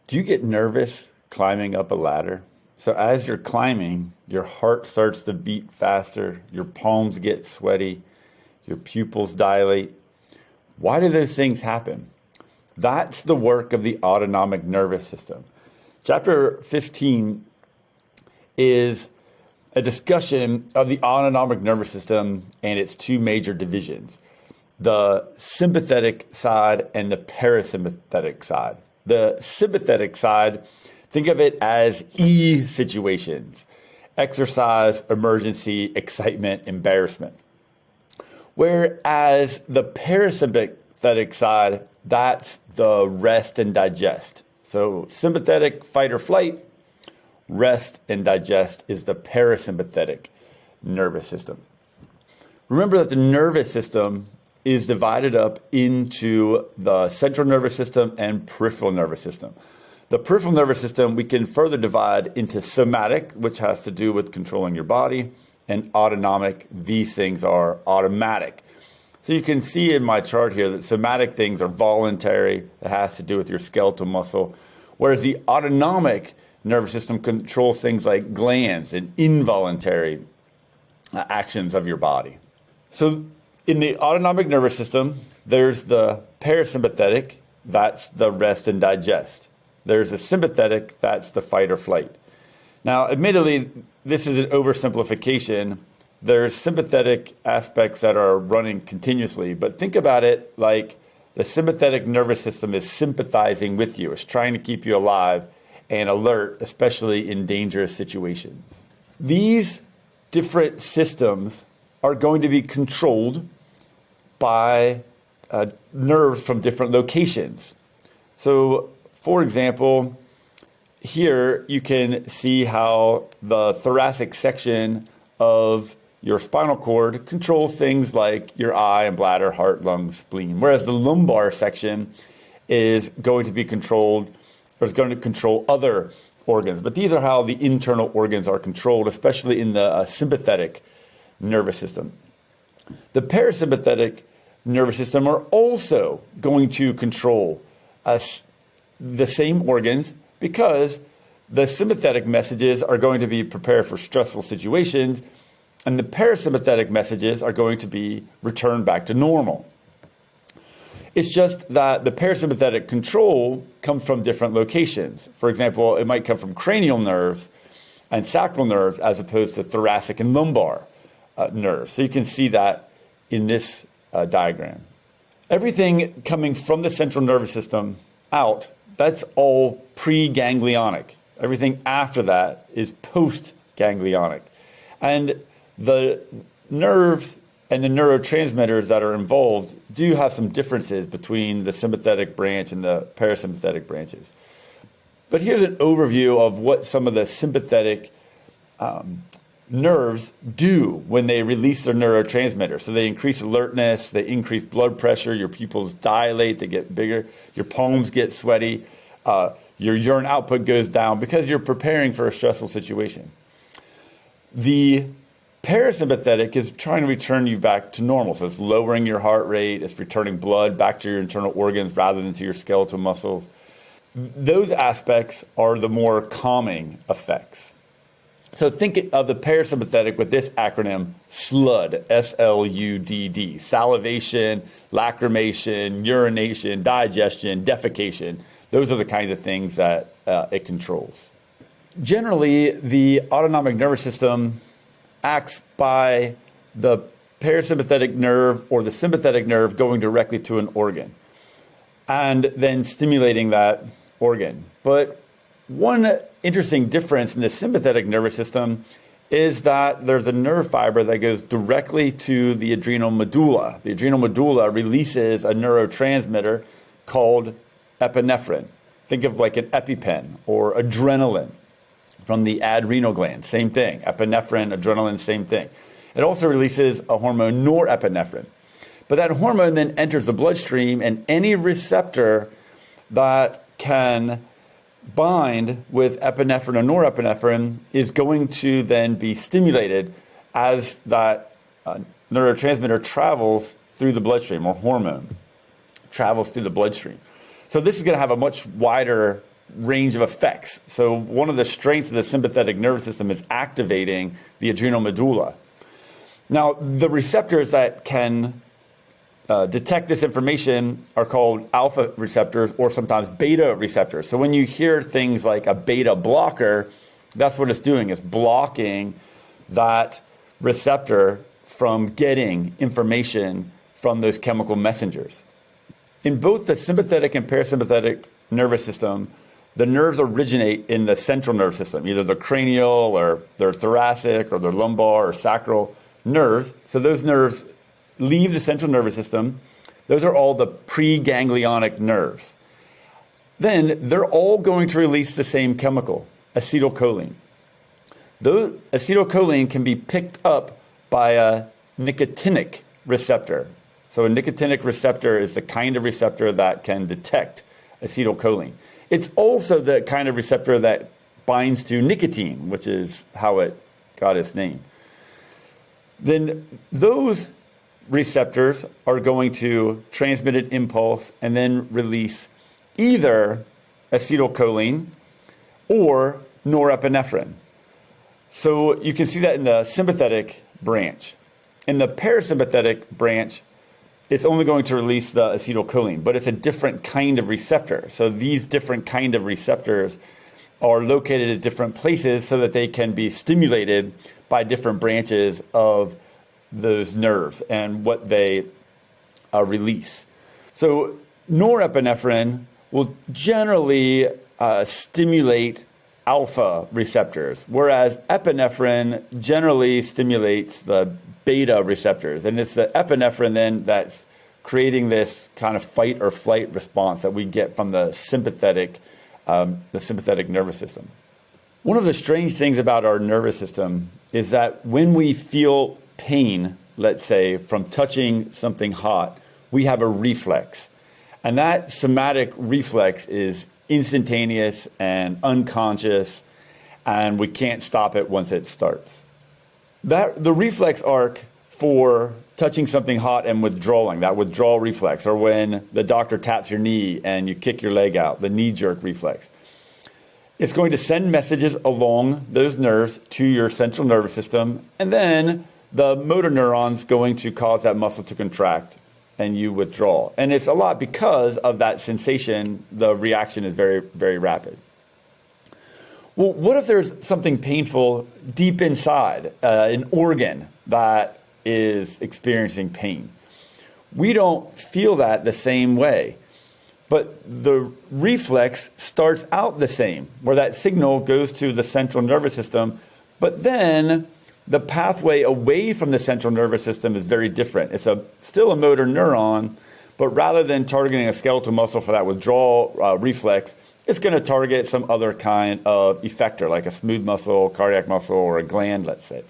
Do you get nervous climbing up a ladder? So as you're climbing, your heart starts to beat faster, your palms get sweaty, your pupils dilate. Why do those things happen? That's the work of the autonomic nervous system. Chapter 15 is a discussion of the autonomic nervous system and its two major divisions, the sympathetic side and the parasympathetic side. The sympathetic side, think of it as E situations: exercise, emergency, excitement, embarrassment. Whereas the parasympathetic side, that's the rest and digest. So sympathetic, fight or flight; rest and digest is the parasympathetic nervous system. Remember that the nervous system is divided up into the central nervous system and peripheral nervous system. The peripheral nervous system we can further divide into somatic, which has to do with controlling your body, and autonomic. These things are automatic. So you can see in my chart here that somatic things are voluntary. It has to do with your skeletal muscle, whereas the autonomic nervous system controls things like glands and involuntary actions of your body. So in the autonomic nervous system, there's the parasympathetic, that's the rest and digest. There's the sympathetic, that's the fight or flight. Now, admittedly, this is an oversimplification. There's sympathetic aspects that are running continuously, but think about it like the sympathetic nervous system is sympathizing with you. It's trying to keep you alive and alert, especially in dangerous situations. These different systems are going to be controlled by nerves from different locations. So, for example, here you can see how the thoracic section of your spinal cord controls things like your eye and bladder, heart, lungs, spleen, whereas the lumbar section is going to be controlled, or is going to control other organs. But these are how the internal organs are controlled, especially in the sympathetic nervous system. The parasympathetic nervous system are also going to control the same organs, because the sympathetic messages are going to be prepared for stressful situations, and the parasympathetic messages are going to be returned back to normal. It's just that the parasympathetic control comes from different locations. For example, it might come from cranial nerves and sacral nerves as opposed to thoracic and lumbar nerves. So you can see that in this diagram. Everything coming from the central nervous system out, that's all pre-ganglionic. Everything after that is post-ganglionic. And the nerves and the neurotransmitters that are involved do have some differences between the sympathetic branch and the parasympathetic branches. But here's an overview of what some of the sympathetic nerves do when they release their neurotransmitter. So they increase alertness, they increase blood pressure, your pupils dilate, they get bigger, your palms get sweaty, your urine output goes down because you're preparing for a stressful situation. The parasympathetic is trying to return you back to normal. So it's lowering your heart rate, it's returning blood back to your internal organs rather than to your skeletal muscles. Those aspects are the more calming effects. So think of the parasympathetic with this acronym, SLUD, S-L-U-D-D, salivation, lacrimation, urination, digestion, defecation. Those are the kinds of things that it controls. Generally, the autonomic nervous system acts by the parasympathetic nerve or the sympathetic nerve going directly to an organ and then stimulating that organ. But one interesting difference in the sympathetic nervous system is that there's a nerve fiber that goes directly to the adrenal medulla. The adrenal medulla releases a neurotransmitter called epinephrine. Think of like an EpiPen or adrenaline from the adrenal gland. Same thing. Epinephrine, adrenaline, same thing. It also releases a hormone, norepinephrine. But that hormone then enters the bloodstream, and any receptor that can bind with epinephrine or norepinephrine is going to then be stimulated as that neurotransmitter travels through the bloodstream, or hormone travels through the bloodstream. So this is going to have a much wider range of effects. So one of the strengths of the sympathetic nervous system is activating the adrenal medulla. Now, the receptors that can detect this information are called alpha receptors or sometimes beta receptors. So when you hear things like a beta blocker, that's what it's doing. It's blocking that receptor from getting information from those chemical messengers. In both the sympathetic and parasympathetic nervous system, the nerves originate in the central nervous system, either the cranial or their thoracic or their lumbar or sacral nerves. So those nerves leave the central nervous system. Those are all the preganglionic nerves. Then they're all going to release the same chemical, acetylcholine. Acetylcholine can be picked up by a nicotinic receptor. So a nicotinic receptor is the kind of receptor that can detect acetylcholine. It's also the kind of receptor that binds to nicotine, which is how it got its name. Then those receptors are going to transmit an impulse and then release either acetylcholine or norepinephrine. So you can see that in the sympathetic branch. In the parasympathetic branch, it's only going to release the acetylcholine, but it's a different kind of receptor. So these different kind of receptors are located at different places so that they can be stimulated by different branches of those nerves and what they release. So norepinephrine will generally stimulate alpha receptors, whereas epinephrine generally stimulates the beta receptors. And it's the epinephrine then that's creating this kind of fight or flight response that we get from the sympathetic nervous system. One of the strange things about our nervous system is that when we feel pain, let's say, from touching something hot, we have a reflex. And that somatic reflex is instantaneous and unconscious, and we can't stop it once it starts. The reflex arc for touching something hot and withdrawing, that withdrawal reflex, or when the doctor taps your knee and you kick your leg out, the knee jerk reflex, it's going to send messages along those nerves to your central nervous system, and then the motor neuron's going to cause that muscle to contract and you withdraw. And it's a lot because of that sensation. The reaction is very, very rapid. Well, what if there's something painful deep inside, an organ that is experiencing pain? We don't feel that the same way, but the reflex starts out the same, where that signal goes to the central nervous system, but then the pathway away from the central nervous system is very different. It's still a motor neuron, but rather than targeting a skeletal muscle for that withdrawal reflex, it's going to target some other kind of effector, like a smooth muscle, cardiac muscle, or a gland, let's say.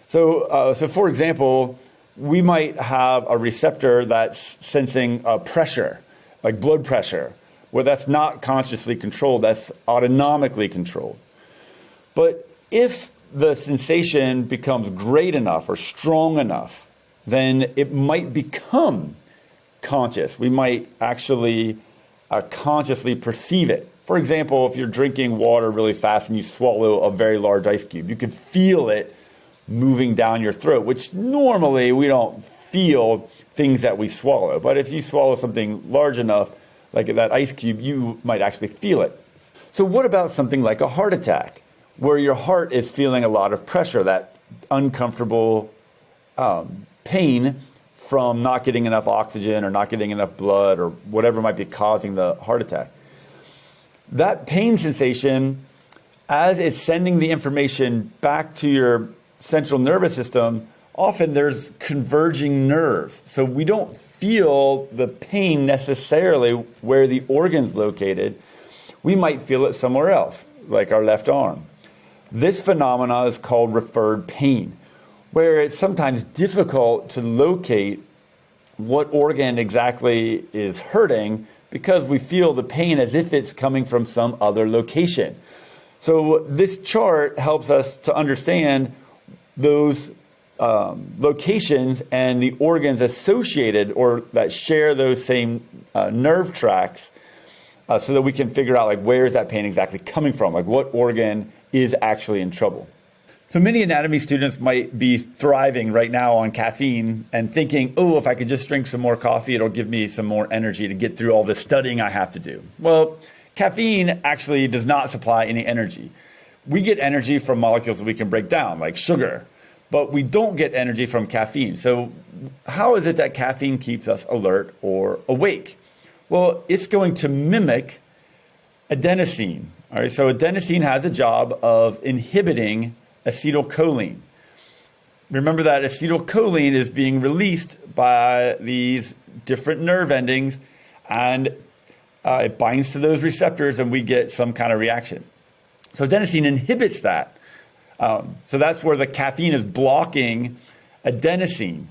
So for example, we might have a receptor that's sensing pressure, like blood pressure, where that's not consciously controlled, that's autonomically controlled. But if the sensation becomes great enough or strong enough, then it might become conscious. We might actually consciously perceive it. For example, if you're drinking water really fast and you swallow a very large ice cube, you could feel it moving down your throat, which normally we don't feel things that we swallow. But if you swallow something large enough, like that ice cube, you might actually feel it. So what about something like a heart attack, where your heart is feeling a lot of pressure, that uncomfortable pain from not getting enough oxygen or not getting enough blood or whatever might be causing the heart attack? That pain sensation, as it's sending the information back to your central nervous system, often there's converging nerves. So we don't feel the pain necessarily where the organ's located. We might feel it somewhere else, like our left arm. This phenomenon is called referred pain, where it's sometimes difficult to locate what organ exactly is hurting because we feel the pain as if it's coming from some other location. So this chart helps us to understand those locations and the organs associated or that share those same nerve tracks so that we can figure out like where is that pain exactly coming from, like what organ is actually in trouble. So many anatomy students might be thriving right now on caffeine and thinking, oh, if I could just drink some more coffee, it'll give me some more energy to get through all the studying I have to do. Well, caffeine actually does not supply any energy. We get energy from molecules that we can break down, like sugar, but we don't get energy from caffeine. So how is it that caffeine keeps us alert or awake? Well, it's going to mimic adenosine. All right, so adenosine has a job of inhibiting acetylcholine. Remember that acetylcholine is being released by these different nerve endings, and it binds to those receptors and we get some kind of reaction. So adenosine inhibits that. So that's where the caffeine is blocking adenosine.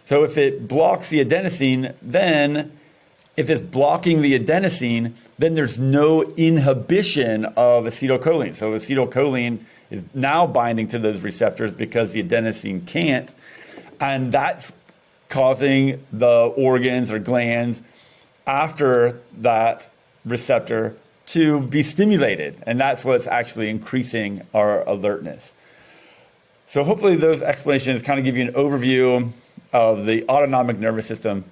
So if it blocks the adenosine, then if it's blocking the adenosine, then there's no inhibition of acetylcholine. So acetylcholine is now binding to those receptors because the adenosine can't. And that's causing the organs or glands after that receptor to be stimulated. And that's what's actually increasing our alertness. So hopefully those explanations kind of give you an overview of the autonomic nervous system.